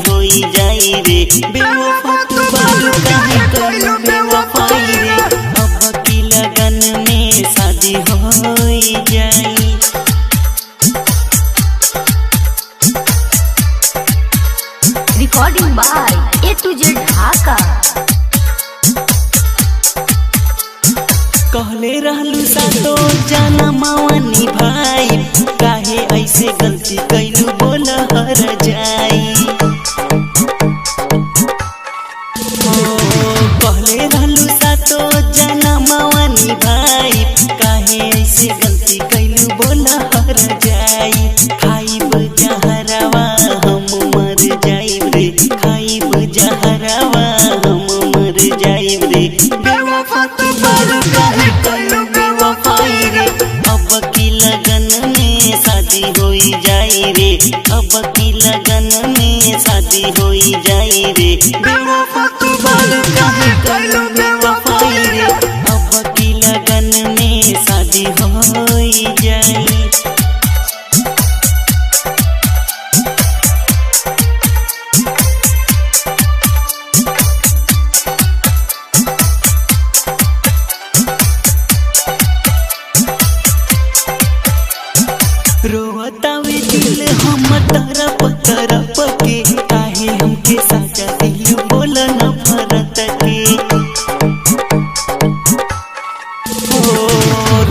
होई जाई रे। बेवफा तू बारू काहे कइलू बेवफाई रे। अब की लगन में शादी होई जाई। Recording by A to Z Dhaka. कहले रहलू सातो जनमवा निभाई, काहे ऐसे गलती कैलू बोल हर जाई। कहले रहलू सातो जनमवा निभाई, काहे ऐसे गलती कैलू बोल हर जाई। खाइब जहरवा हम मर जाइब रे। खाइब जहरवा हम मर जाइब रे। बेवफा तू बारू काहे कइलू बेवफाई रे। अब की लगन में शादी होई जाई रे। अब की लगन में शादी होई जाई रे। बेवफा तू बारू काहे कइलू बेवफाई रे। अब की लगन में शादी होई जाई। रोतावे दिल हम तरफ तरफ के, काहे हमके साजा दिल बोल नफरत के।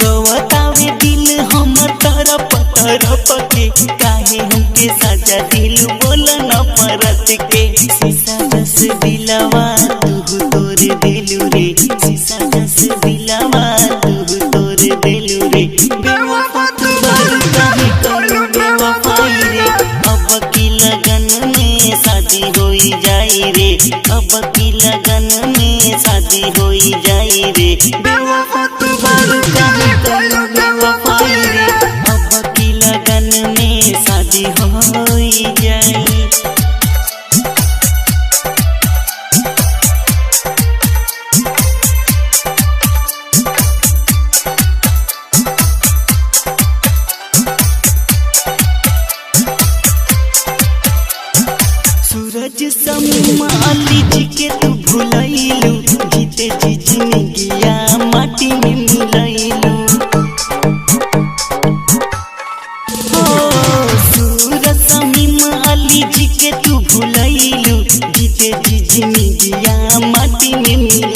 रोतावे दिल हम तरफ तरफ के, काहे हमके साजा दिल बोल नफरत के। शीशा जस दिलवा तू तोड़ देलू रे। शीशा जस दिलवा तू तोड़ देलू रे। बेवफा तू बारू काहे कइलू बेवफाई रे। अब की लगन में शादी होई जाई रे। अब की लगन में शादी होई जाई रे। बेवफा तू बारू काहे कइलू बेवफाई रे। अब की लगन में शादी होई जाई। सूरज समीमा अली जी के तू भुलैलू, जीते जी जिंदगिया माटी में मिलैलू। सूरज समीमा अली जी के तू भुलैलू, जीते जी जिंदगिया माटी में मिलैलू।